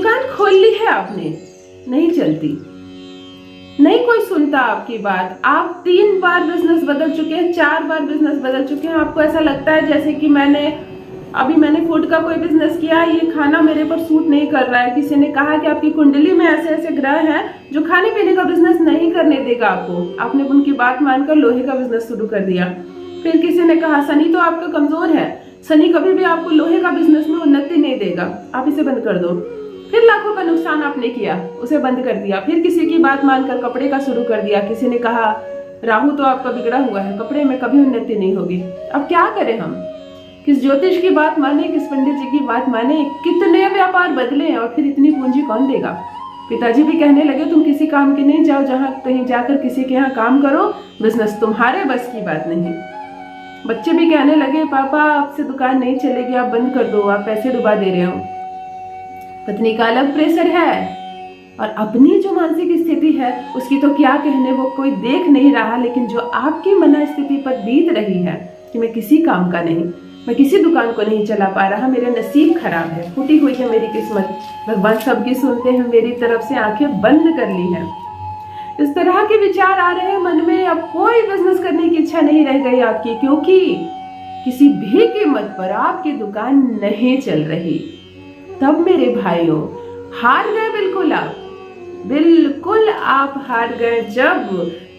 दुकान खोल ली है आपने, नहीं चलती, नहीं कोई सुनता आपकी बात। आप 3 बार बिजनेस बदल चुके हैं, 4 बार बिजनेस बदल चुके हैं। आपको ऐसा लगता है जैसे कि मैंने फूड का कोई बिजनेस किया, ये खाना मेरे पर सूट नहीं कर रहा है। किसी ने कहा कि आपकी कुंडली में ऐसे ऐसे ग्रह हैं जो खाने पीने का बिजनेस नहीं करने देगा आपको। आपने उनकी बात मानकर लोहे का बिजनेस शुरू कर दिया। फिर किसी ने कहा शनि तो आपका कमजोर है, शनि कभी भी आपको लोहे का बिजनेस में उन्नति नहीं देगा, आप इसे बंद कर दो। फिर लाखों का नुकसान आपने किया, उसे बंद कर दिया। फिर किसी की बात मानकर कपड़े का शुरू कर दिया। किसी ने कहा राहु तो आपका बिगड़ा हुआ है, कपड़े में कभी उन्नति नहीं होगी। अब क्या करें हम? किस ज्योतिष की बात माने, किस पंडित जी की बात माने? कितने व्यापार बदले और फिर इतनी पूंजी कौन देगा? पिताजी भी कहने लगे तुम किसी काम के नहीं जाओ, जहाँ कहीं जाकर किसी के यहाँ काम करो, बिजनेस तुम्हारे बस की बात नहीं। बच्चे भी कहने लगे पापा आपसे दुकान नहीं चलेगी, आप बंद कर दो, आप पैसे डुबा दे रहे हो। पत्नी का अलग प्रेशर है और अपनी जो मानसिक स्थिति है उसकी तो क्या कहने, वो कोई देख नहीं रहा। लेकिन जो आपकी मन स्थिति पर बीत रही है कि मैं किसी काम का नहीं, मैं किसी दुकान को नहीं चला पा रहा, मेरे नसीब खराब है, फूटी हुई है मेरी किस्मत, भगवान सबकी सुनते हैं, मेरी तरफ से आंखें बंद कर ली हैं, इस तरह के विचार आ रहे हैं मन में। अब कोई बिजनेस करने की इच्छा नहीं रह गई आपकी, क्योंकि किसी भी कीमत पर आपकी दुकान नहीं चल रही। तब मेरे भाइयों हार गए, बिल्कुल आप हार गए।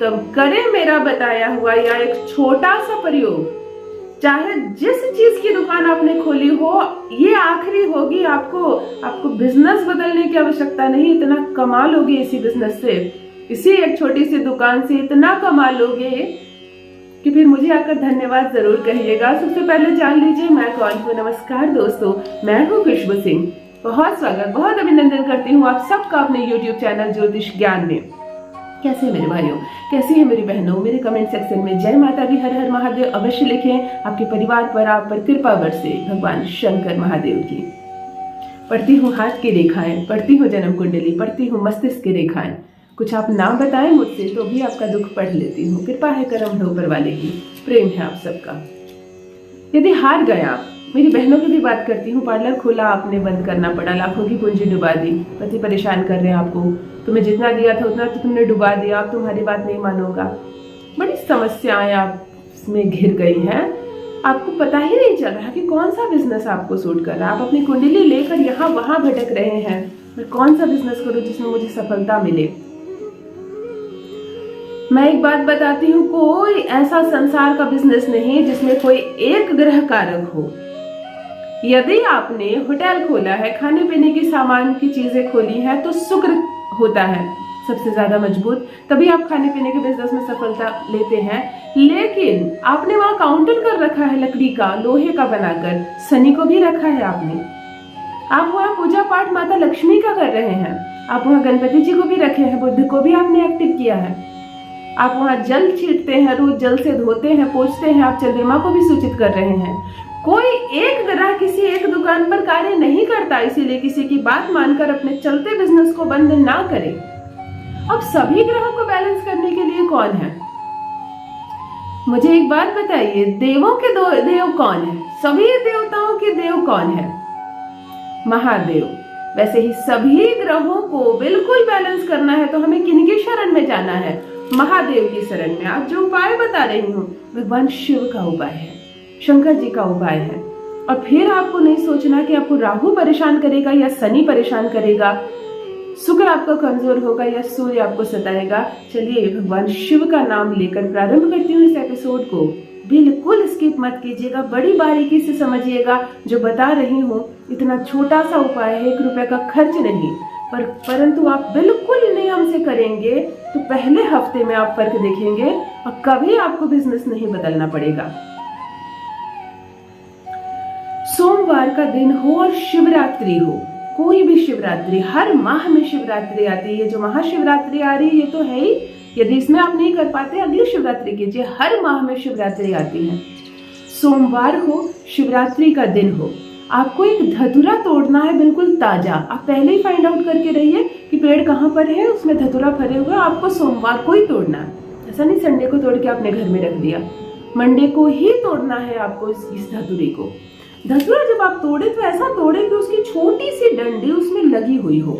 तब करें मेरा बताया हुआ या एक छोटा सा प्रयोग। चाहे जिस चीज की दुकान आपने खोली हो, ये आखिरी होगी। आपको बिजनेस बदलने की आवश्यकता नहीं, इतना कमा लोगे इसी बिजनेस से, इसी एक छोटी सी दुकान से इतना कमा लोगे कि फिर मुझे आकर धन्यवाद जरूर कहिएगा। सबसे पहले जान लीजिए मैं कौन हूँ। नमस्कार दोस्तों, मैं हूँ खुशबू सिंह। बहुत स्वागत, बहुत अभिनंदन करती हूँ आप सबका अपने YouTube चैनल ज्योतिष ज्ञान में। कैसे मेरे भाइयों, कैसी है मेरी बहनों? मेरे कमेंट सेक्शन में जय माता दी, हर हर महादेव अवश्य लिखें। आपके परिवार पर, आप पर कृपा बरसे भगवान शंकर महादेव की। पढ़ती हूँ हाथ की रेखाएं, पढ़ती हूँ जन्म कुंडली, पढ़ती हूँ मस्तिष्क की रेखाएं। कुछ आप नाम बताएं मुझसे तो भी आपका दुख पढ़ लेती हूँ। कृपा है करम है ऊपर वाले की, प्रेम है आप सबका। यदि हार गए आप, मेरी बहनों की भी बात करती हूँ, पार्लर खोला आपने बंद करना पड़ा, लाखों की पूंजी डुबा दी, पति परेशान कर रहे हैं आपको, तुम्हें जितना दिया था उतना तो तुमने डुबा दिया, अब तुम्हारी बात नहीं मानूंगा। बड़ी समस्याएं आप में घिर गई हैं, आपको पता ही नहीं चल रहा कि कौन सा बिजनेस आपको सूट कर रहा है। आप अपनी कुंडली लेकर यहाँ वहां भटक रहे हैं, मैं कौन सा बिजनेस करूँ जिसमें मुझे सफलता मिले। मैं एक बात बताती हूँ, कोई ऐसा संसार का बिजनेस नहीं जिसमें कोई एक ग्रह कारक हो। यदि आपने होटल खोला है, खाने पीने की सामान की चीजें खोली हैं, तो शुक्र होता है सबसे ज्यादा मजबूत, तभी आप खाने पीने के बिजनेस में सफलता लेते हैं। लेकिन आपने वहां काउंटर कर रखा है लकड़ी का, लोहे का बनाकर, शनि को भी रखा है आपने। आप वहाँ पूजा पाठ माता लक्ष्मी का कर रहे हैं, आप वहाँ गणपति जी को भी रखे हैं, बुद्ध को भी आपने एक्टिव किया है। आप वहाँ जल छींटते हैं, रोज जल से धोते हैं, पोंछते हैं, आप चंद्रमा को भी सूचित कर रहे हैं। कोई एक ग्रह किसी एक दुकान पर कार्य नहीं करता, इसीलिए किसी की बात मानकर अपने चलते बिजनेस को बंद ना करें। अब सभी ग्रहों को बैलेंस करने के लिए कौन है? मुझे एक बात बताइए, देवों के देव कौन है? सभी देवताओं के देव कौन है? महादेव। वैसे ही सभी ग्रहों को बिल्कुल बैलेंस करना है तो हमें किनकी शरण में जाना है? महादेव की शरण में। आज जो उपाय बता रही हूँ भगवान शिव का उपाय है, शंकर जी का उपाय है। और फिर आपको नहीं सोचना कि आपको राहु परेशान करेगा या शनि परेशान करेगा, शुक्र आपका कमजोर होगा या सूर्य आपको सताएगा। चलिए भगवान शिव का नाम लेकर प्रारंभ करती हूँ इस एपिसोड को। बिल्कुल स्किप मत कीजिएगा, बड़ी बारीकी से समझिएगा। जो बता रही हूँ इतना छोटा सा उपाय है, 1 रुपए का खर्च नहीं, परंतु आप बिल्कुल नियम से करेंगे तो पहले हफ्ते में आप फर्क देखेंगे और कभी आपको बिजनेस नहीं बदलना पड़ेगा। सोमवार का दिन हो और शिवरात्रि हो, कोई भी शिवरात्रि, हर माह में शिवरात्रि आती है। ये जो महाशिवरात्रि आ रही है ये तो है ही, यदि इसमें आप नहीं कर पाते अगली शिवरात्रि कीजिए। हर माह में शिवरात्रि आती है। सोमवार हो, शिवरात्रि का दिन हो, आपको एक धतूरा तोड़ना है, बिल्कुल ताजा। आप पहले ही फाइंड आउट करके रहिए कि पेड़ कहाँ पर है, उसमें धतूरा भरे हुए, आपको सोमवार को ही तोड़ना है। ऐसा नहीं संडे को तोड़ के आपने घर में रख दिया, मंडे को ही तोड़ना है आपको इस धतूरे को। धतूरा जब आप तोड़े तो ऐसा तोड़े कि उसकी छोटी सी डंडी, उसमें लगी हुई हो।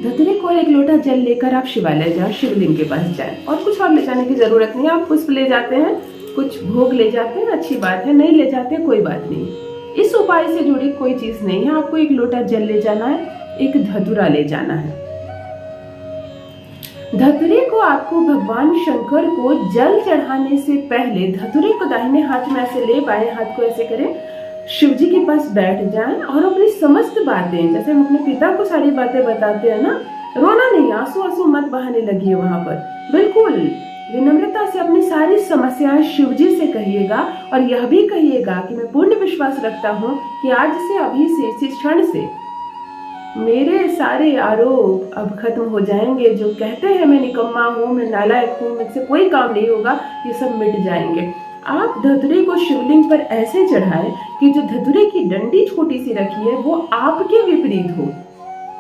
धतूरे को एक लोटा जल लेकर आप शिवालय जाएं, शिवलिंग के पास जाएं, और कुछ और ले जाने की जरूरत नहीं। आप पुष्प ले जाते हैं, कुछ भोग ले जाते हैं, अच्छी बात है, नहीं ले जाते कोई बात नहीं। इस उपाय से जुड़ी कोई चीज नहीं है। आपको एक लोटा जल ले जाना है, एक धतूरा ले जाना है। धतूरे को आपको भगवान शंकर को जल चढ़ाने से पहले धतूरे को दाहिने हाथ में ऐसे ले, बाएं हाथ को ऐसे करें, शिव जी के पास बैठ जाएं और अपनी समस्त बातें, जैसे हम अपने पिता को सारी बातें बताते हैं ना, रोना नहीं, आंसू आंसू मत बहाने लगिए वहां पर, बिल्कुल विनम्रता से अपनी सारी समस्याएं शिव जी से कहिएगा। और यह भी कहिएगा कि मैं पूर्ण विश्वास रखता हूँ कि आज से, अभी से, इस क्षण से मेरे सारे आरोप अब खत्म हो जाएंगे। जो कहते हैं मैं निकम्मा हूँ, मैं नालायक हूँ, मुझसे कोई काम नहीं होगा, ये सब मिट जाएंगे। आप धतूरे को शिवलिंग पर ऐसे चढ़ाएं कि जो धतूरे की डंडी छोटी सी रखी है वो आपके विपरीत हो।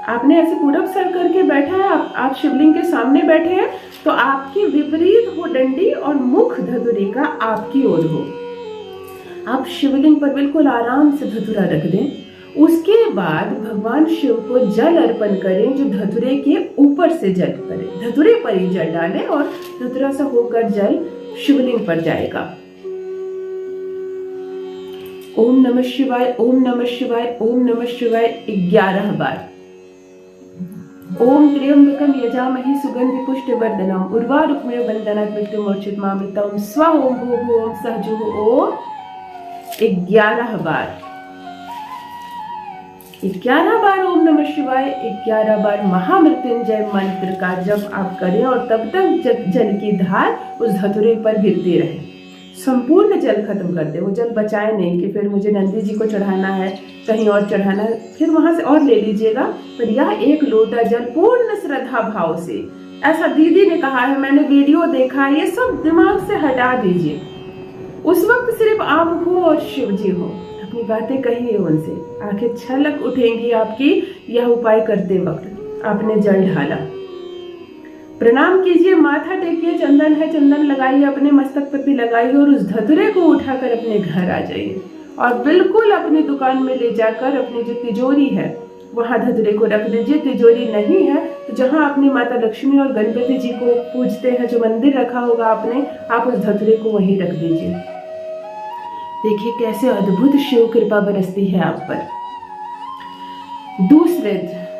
आपने ऐसे पूरब सर करके बैठा है, आप शिवलिंग के सामने बैठे हैं, तो आपके विपरीत हो डंडी और मुख धतूरे का आपकी ओर हो। आप शिवलिंग पर बिल्कुल आराम से धतूरा रख दें। उसके बाद भगवान शिव को जल अर्पण करें, जो धतूरे के ऊपर से जल करें, धतूरे पर ही जल डालें और धतूरा सा होकर जल शिवलिंग पर जाएगा। ओम नमः शिवाय, ओम नमः शिवाय, ओम नमः शिवाय 11 बार। ओम त्र्यंबकम यजामहे सुगंधि पुष्टिवर्धनम उर्वारुकमेव बंधनात् मृत्युर्मोक्षयितुमामृतम् स्वाहा ओम भूर्भुवः ओम सहजोः ओम 11 बार। 11 बार ओम नमः शिवाय, 11 बार महामृत्युंजय मंत्र का जप आप करें और तब तक जल की धार उस धतूरे पर गिरती रहे। संपूर्ण जल खत्म कर दे, वो जल बचाए नहीं कि फिर मुझे नंदी जी को चढ़ाना है, कहीं और चढ़ाना है, फिर वहां से और ले लीजिएगा। पर यह एक लोटा जल पूर्ण श्रद्धा भाव से, ऐसा दीदी ने कहा है, मैंने वीडियो देखा है, ये सब दिमाग से हटा दीजिए। उस वक्त सिर्फ आप हो और शिव जी हो, अपनी बातें कहिए उनसे, आंखें छलक उठेंगी आपकी यह उपाय करते वक्त। आपने जल ढाला, प्रणाम कीजिए, माथा टेकिए, चंदन है चंदन लगाइए, अपने मस्तक पर भी लगाइए और उस धतूरे को उठाकर अपने घर आ जाइए और बिल्कुल अपनी दुकान में ले जाकर अपनी जो तिजोरी है वहां धतूरे को रख दीजिए। तिजोरी नहीं है तो जहां अपनी माता लक्ष्मी और गणपति जी को पूजते हैं, जो मंदिर रखा होगा आपने, आप उस धतूरे को वहीं रख दीजिए। देखिए कैसे अद्भुत शिव कृपा बरसती है आप पर। दूसरे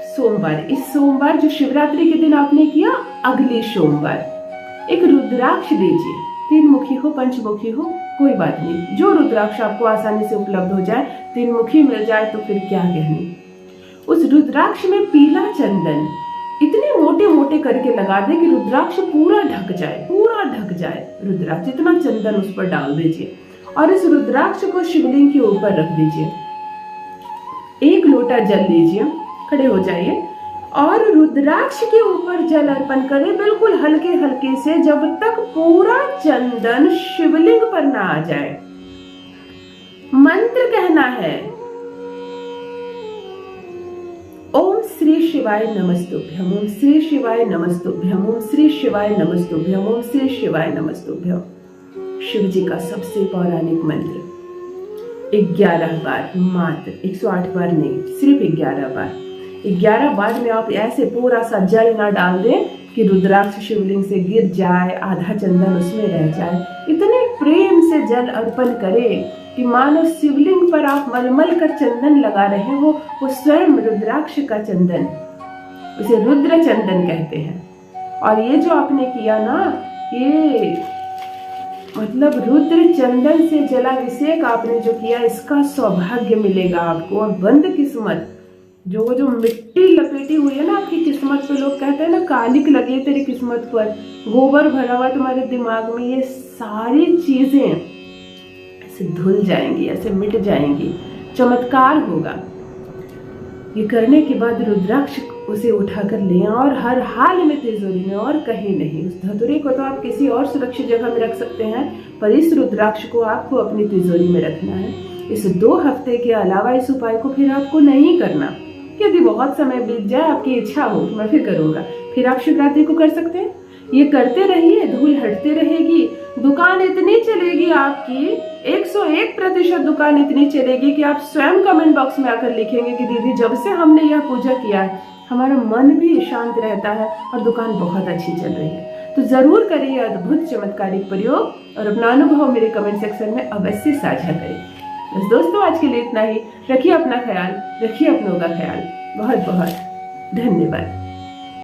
सोमवार, इस सोमवार जो शिवरात्रि के दिन आपने किया, अगले सोमवार एक रुद्राक्ष लीजिए, 3 मुखी हो, पंचमुखी हो, कोई बात नहीं, जो रुद्राक्ष आपको आसानी से उपलब्ध हो जाए, 3 मुखी मिल जाए तो फिर क्या कहनी। उस रुद्राक्ष में पीला चंदन इतने मोटे मोटे करके लगा दे कि रुद्राक्ष पूरा ढक जाए, पूरा ढक जाए रुद्राक्ष, इतना चंदन उस पर डाल दीजिए और इस रुद्राक्ष को शिवलिंग के ऊपर रख दीजिए। 1 लोटा जल लीजिए, खड़े हो जाइए और रुद्राक्ष के ऊपर जल अर्पण करें, बिल्कुल हल्के हल्के से, जब तक पूरा चंदन शिवलिंग पर ना आ जाए। मंत्र कहना है, ओम श्री शिवाय नमस्तुभ्यम, ओम श्री शिवाय नमस्तुभ्यम, ओम श्री शिवाय नमस्तुभ्यम, ओम श्री शिवाय नमस्तुभ्यम। शिव जी का सबसे पौराणिक मंत्र 11 बार, मात्र 108 बार नहीं, सिर्फ 11 बार। 11 बार में आप ऐसे पूरा सा जल ना डाल दें कि रुद्राक्ष शिवलिंग से गिर जाए, आधा चंदन उसमें रह जाए। इतने प्रेम से जल अर्पण करें कि मानो शिवलिंग पर आप मलमल कर चंदन लगा रहे हो, वो स्वयं रुद्राक्ष का चंदन, उसे रुद्र चंदन कहते हैं। और ये जो आपने किया ना, ये मतलब रुद्र चंदन से जलाभिषेक आपने जो किया, इसका सौभाग्य मिलेगा आपको। और बंद किस्मत, जो मिट्टी लपेटी हुई है ना आपकी किस्मत पे, लोग कहते हैं ना कालिक लगी है तेरी किस्मत पर, गोबर भरा हुआ तुम्हारे दिमाग में, ये सारी चीजें ऐसे धुल जाएंगी, ऐसे मिट जाएंगी, चमत्कार होगा। ये करने के बाद रुद्राक्ष उसे उठाकर ले और हर हाल में तिजोरी में, और कहीं नहीं। उस धतूरे को तो आप किसी और सुरक्षित जगह में रख सकते हैं, पर इस रुद्राक्ष को आपको अपनी तिजोरी में रखना है। इस 2 हफ्ते के अलावा इस उपाय को फिर आपको नहीं करना, क्योंकि बहुत समय बीत जाए, आपकी इच्छा हो कि मैं फिर करूंगा, फिर आप शिवरात्रि को कर सकते हैं। ये करते रहिए, धूल हटते रहेगी, दुकान इतनी चलेगी आपकी, 101% दुकान इतनी चलेगी कि आप स्वयं कमेंट बॉक्स में आकर लिखेंगे कि दीदी जब से हमने यह पूजा किया है हमारा मन भी शांत रहता है और दुकान बहुत अच्छी चल रही है। तो जरूर करिए अद्भुत चमत्कारिक प्रयोग और अपना अनुभव मेरे कमेंट सेक्शन में अवश्य साझा करें। बस दोस्तों आज के लिए इतना ही। रखिए अपना ख्याल, रखिए अपनों का ख्याल। बहुत बहुत धन्यवाद।